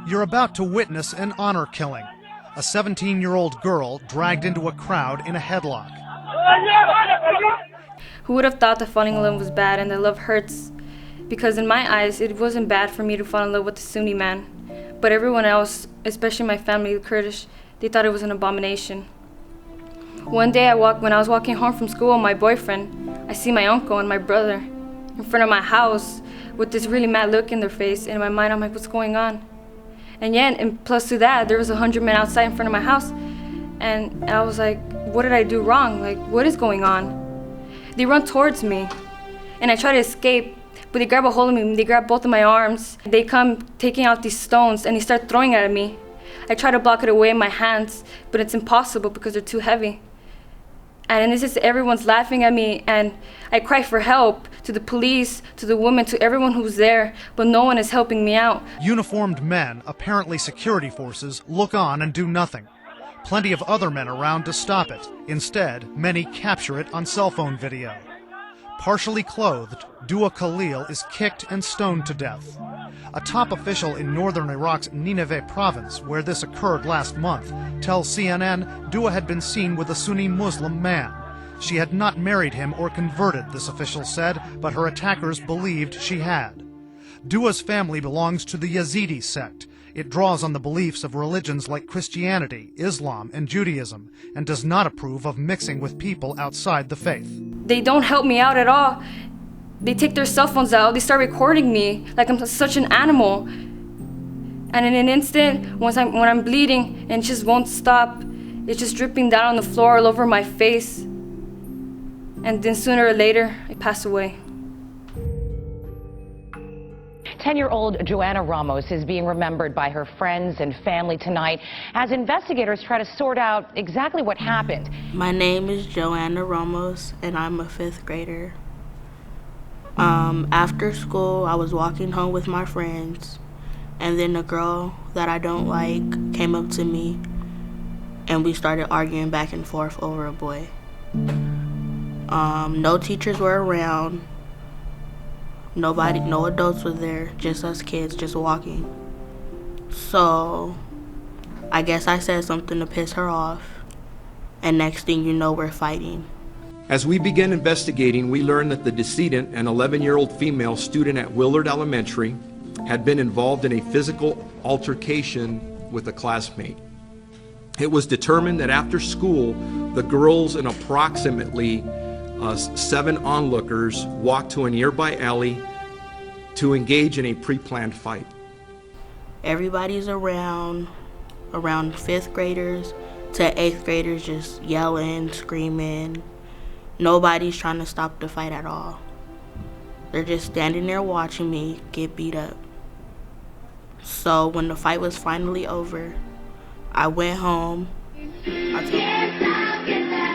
You're about to witness an honor killing. A 17-year-old girl dragged into a crowd in a headlock. Who would have thought that falling in love was bad and that love hurts? Because in my eyes, it wasn't bad for me to fall in love with a Sunni man. But everyone else, especially my family, the Kurdish, they thought it was an abomination. One day when I was walking home from school with my boyfriend, I see my uncle and my brother in front of my house with this really mad look in their face. And in my mind, I'm like, what's going on? And plus to that, there was 100 men outside in front of my house. And I was like, what did I do wrong? Like, what is going on? They run towards me. And I try to escape, but they grab a hold of me. They grab both of my arms. They come taking out these stones and they start throwing it at me. I try to block it away in my hands, but it's impossible because they're too heavy. And this is everyone's laughing at me, and I cry for help to the police, to the women, to everyone who's there, but no one is helping me out. Uniformed men, apparently security forces, look on and do nothing. Plenty of other men around to stop it. Instead, many capture it on cell phone video. Partially clothed, Dua Khalil is kicked and stoned to death. A top official in northern Iraq's Nineveh province, where this occurred last month, tells CNN Dua had been seen with a Sunni Muslim man. She had not married him or converted, this official said, but her attackers believed she had. Dua's family belongs to the Yazidi sect. It draws on the beliefs of religions like Christianity, Islam, and Judaism, and does not approve of mixing with people outside the faith. They don't help me out at all. They take their cell phones out, they start recording me like I'm such an animal. And in an instant, when I'm bleeding and it just won't stop, it's just dripping down on the floor all over my face. And then sooner or later, I pass away. 10-year-old Joanna Ramos is being remembered by her friends and family tonight as investigators try to sort out exactly what happened. My name is Joanna Ramos, and I'm a 5th grader. After school, I was walking home with my friends, and then a girl that I don't like came up to me, and we started arguing back and forth over a boy. No teachers were around. No adults were there, just us kids just walking. So I guess I said something to piss her off, and next thing you know, we're fighting. As we began investigating, we learned that the decedent, an 11-year-old female student at Willard Elementary, had been involved in a physical altercation with a classmate. It was determined that after school, the girls and approximately 7 onlookers walked to a nearby alley to engage in a pre-planned fight. Everybody's around 5th graders to 8th graders just yelling, screaming. Nobody's trying to stop the fight at all. They're just standing there watching me get beat up. So when the fight was finally over, I went home.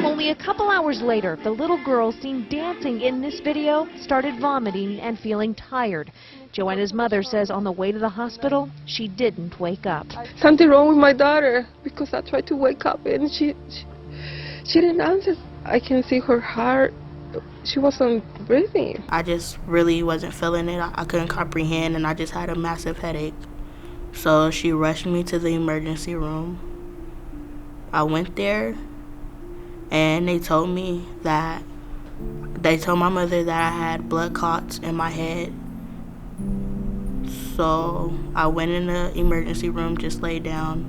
Only a couple hours later, the little girl seen dancing in this video started vomiting and feeling tired. Joanna's mother says on the way to the hospital, she didn't wake up. Something wrong with my daughter, because I tried to wake up and she didn't answer. I can see her heart. She wasn't breathing. I just really wasn't feeling it. I couldn't comprehend, and I just had a massive headache. So she rushed me to the emergency room. I went there, and they told my mother that I had blood clots in my head. So I went in the emergency room, just laid down,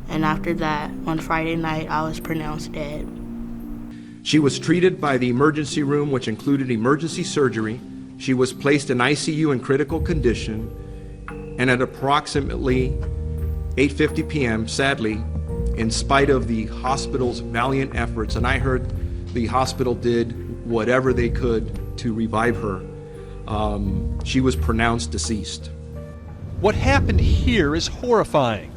and after that, on Friday night, I was pronounced dead. She was treated by the emergency room, which included emergency surgery. She was placed in ICU in critical condition, and at approximately 8:50 p.m., sadly, in spite of the hospital's valiant efforts, and I heard the hospital did whatever they could to revive her, she was pronounced deceased. What happened here is horrifying.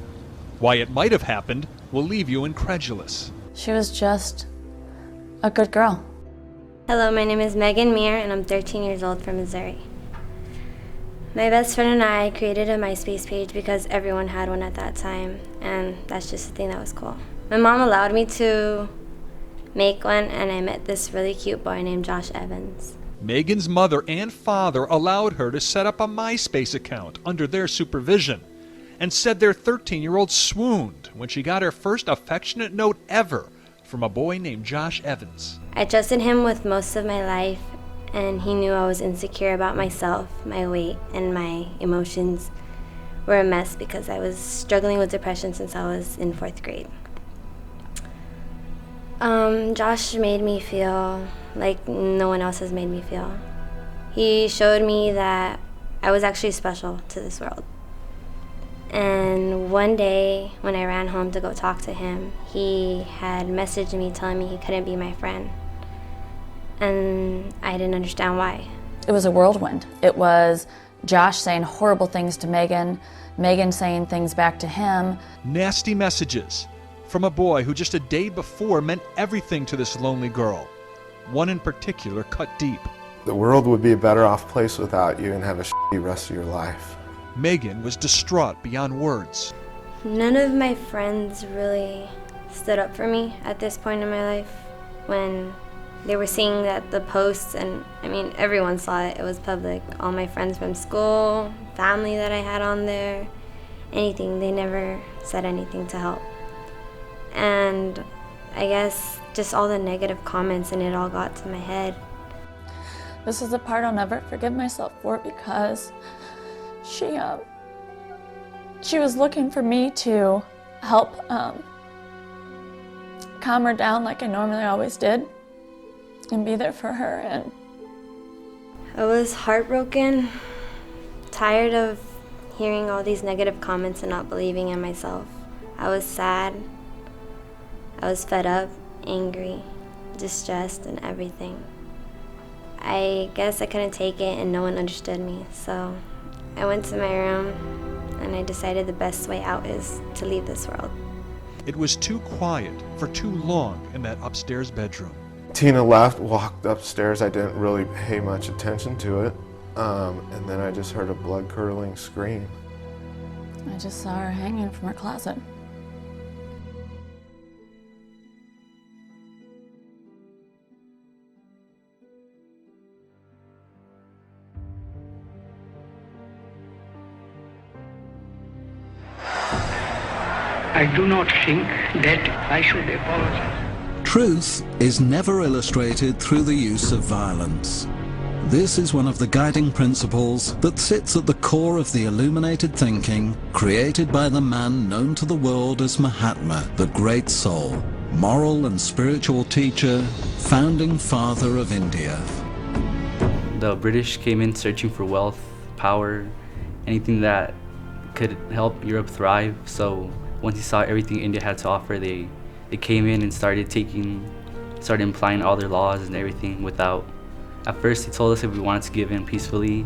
Why it might have happened will leave you incredulous. She was just a good girl. Hello, my name is Megan Meir, and I'm 13 years old from Missouri. My best friend and I created a MySpace page because everyone had one at that time, and that's just a thing that was cool. My mom allowed me to make one, and I met this really cute boy named Josh Evans. Megan's mother and father allowed her to set up a MySpace account under their supervision. and said their 13-year-old swooned when she got her first affectionate note ever from a boy named Josh Evans. I trusted him with most of my life, and he knew I was insecure about myself, my weight, and my emotions were a mess because I was struggling with depression since I was in 4th grade. Josh made me feel like no one else has made me feel. He showed me that I was actually special to this world. And one day, when I ran home to go talk to him, he had messaged me telling me he couldn't be my friend. And I didn't understand why. It was a whirlwind. It was Josh saying horrible things to Megan, Megan saying things back to him. Nasty messages from a boy who just a day before meant everything to this lonely girl. One in particular cut deep. The world would be a better off place without you and have a shitty rest of your life. Megan was distraught beyond words. None of my friends really stood up for me at this point in my life when they were seeing that the posts, and I mean everyone saw it, it was public. All my friends from school, family that I had on there, anything, they never said anything to help. And I guess just all the negative comments, and it all got to my head. This is the part I'll never forgive myself for, because she was looking for me to help calm her down like I normally always did and be there for her. And I was heartbroken, tired of hearing all these negative comments and not believing in myself. I was sad, I was fed up, angry, distressed, and everything. I guess I couldn't take it and no one understood me, so I went to my room and I decided the best way out is to leave this world. It was too quiet for too long in that upstairs bedroom. Tina left, walked upstairs. I didn't really pay much attention to it. And then I just heard a blood-curdling scream. I just saw her hanging from her closet. I do not think that I should apologize. Truth is never illustrated through the use of violence. This is one of the guiding principles that sits at the core of the illuminated thinking created by the man known to the world as Mahatma, the great soul, moral and spiritual teacher, founding father of India. The British came in searching for wealth, power, anything that could help Europe thrive. So once he saw everything India had to offer, they came in and started implying all their laws and everything without. At first, they told us if we wanted to give in peacefully,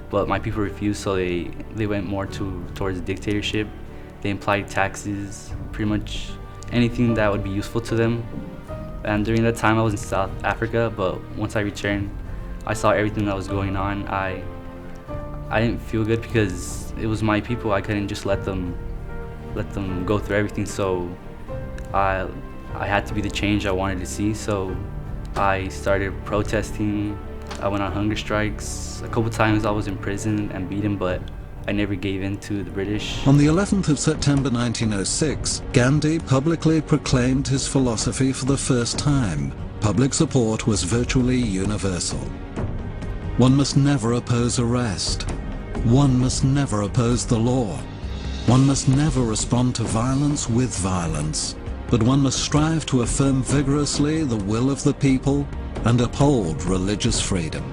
but my people refused, so they went more towards dictatorship. They implied taxes, pretty much anything that would be useful to them. And during that time, I was in South Africa, but once I returned, I saw everything that was going on. I didn't feel good because it was my people. I couldn't just let them go through everything, so I had to be the change I wanted to see. So I started protesting. I went on hunger strikes. A couple times I was in prison and beaten, but I never gave in to the British. On the 11th of September 1906, Gandhi publicly proclaimed his philosophy for the first time. Public support was virtually universal. One must never oppose arrest. One must never oppose the law. One must never respond to violence with violence. But one must strive to affirm vigorously the will of the people and uphold religious freedom.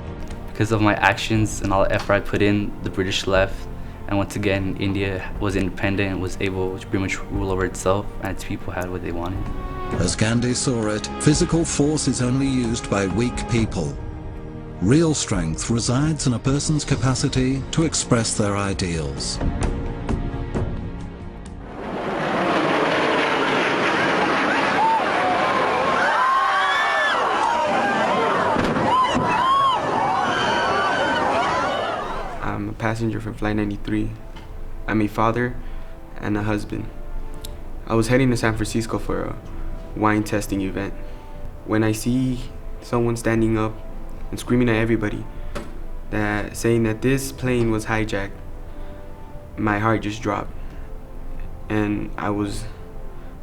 Because of my actions and all the effort I put in, the British left, and once again India was independent and was able to pretty much rule over itself, and its people had what they wanted. As Gandhi saw it, physical force is only used by weak people. Real strength resides in a person's capacity to express their ideals. I'm a passenger from Flight 93. I'm a father and a husband. I was heading to San Francisco for a wine testing event. When I see someone standing up and screaming at everybody, saying that this plane was hijacked, my heart just dropped. and I was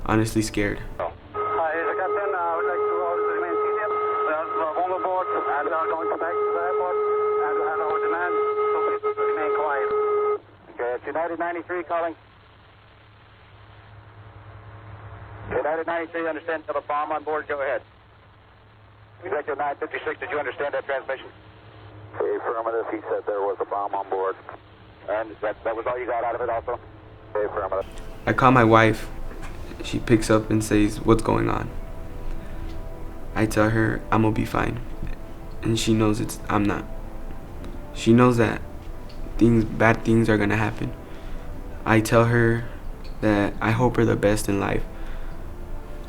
honestly scared. Hi, the captain. I would like to order the remain seated. We're on board and we are going to back to the airport and we have our demand, so please remain quiet. Okay, it's United 93 calling. United 93, understand you have a bomb on board, go ahead. Executive 956, did you understand that transmission? Affirmative, he said there was a bomb on board. And that was all you got out of it also? Affirmative. I call my wife. She picks up and says, "What's going on?" I tell her I'm gonna be fine. And she knows I'm not. She knows that bad things are gonna happen. I tell her that I hope her the best in life.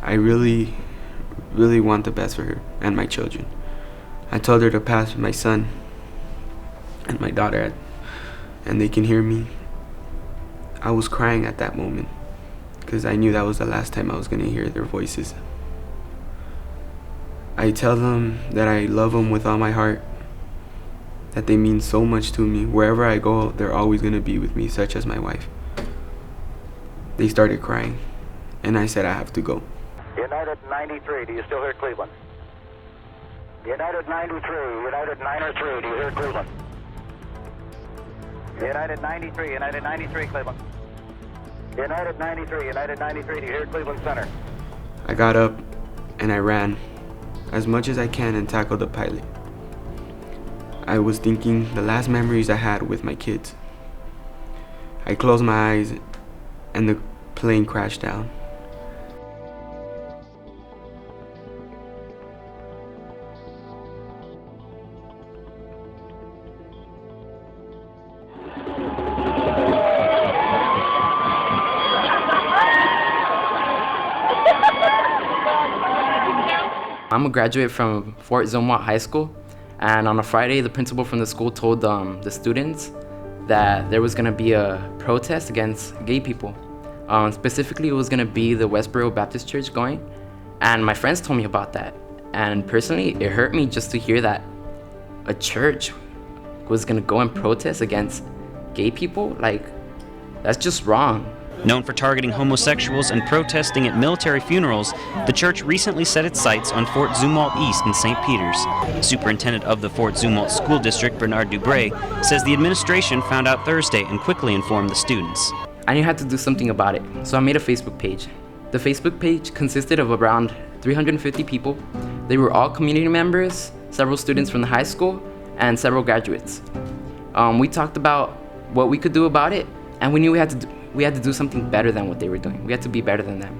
I really, really want the best for her and my children. I told her to pass my son and my daughter, and they can hear me. I was crying at that moment because I knew that was the last time I was going to hear their voices. I tell them that I love them with all my heart, that they mean so much to me. Wherever I go, they're always going to be with me, such as my wife. They started crying, and I said I have to go. United 93, do you still hear Cleveland? United 93, United 903, do you hear Cleveland? United 93, United 93, Cleveland. United 93, United 93, do you hear Cleveland Center? I got up and I ran as much as I can and tackled the pilot. I was thinking the last memories I had with my kids. I closed my eyes and the plane crashed down. I'm a graduate from Fort Zumwalt High School, and on a Friday, the principal from the school told the students that there was going to be a protest against gay people. Specifically, it was going to be the Westboro Baptist Church going, and my friends told me about that. And personally, it hurt me just to hear that a church was going to go and protest against gay people. Like, that's just wrong. Known for targeting homosexuals and protesting at military funerals, the church recently set its sights on Fort Zumwalt East in St. Peters. Superintendent of the Fort Zumwalt School District, Bernard Dubray, says the administration found out Thursday and quickly informed the students. I knew I had to do something about it, so I made a Facebook page. The Facebook page consisted of around 350 people. They were all community members, several students from the high school, and several graduates. We talked about what we could do about it, and we knew we had to do something better than what they were doing. We had to be better than them.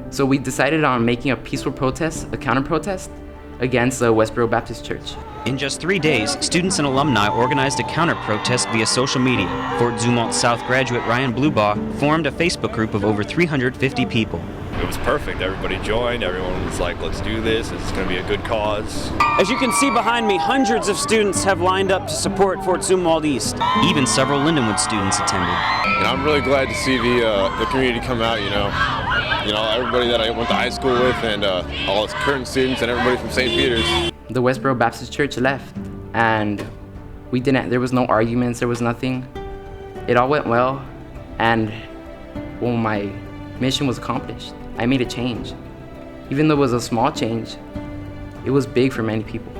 So we decided on making a peaceful protest, a counter-protest, against the Westboro Baptist Church. In just 3 days, students and alumni organized a counter-protest via social media. Fort Zumwalt South graduate Ryan Bluebaugh formed a Facebook group of over 350 people. It was perfect. Everybody joined. Everyone was like, let's do this. It's going to be a good cause. As you can see behind me, hundreds of students have lined up to support Fort Zumwalt East. Even several Lindenwood students attended. And I'm really glad to see the community come out, you know, everybody that I went to high school with and all its current students and everybody from St. Peters. The Westboro Baptist Church left, and there was no arguments, there was nothing. It all went well, and well, my mission was accomplished. I made a change. Even though it was a small change, it was big for many people.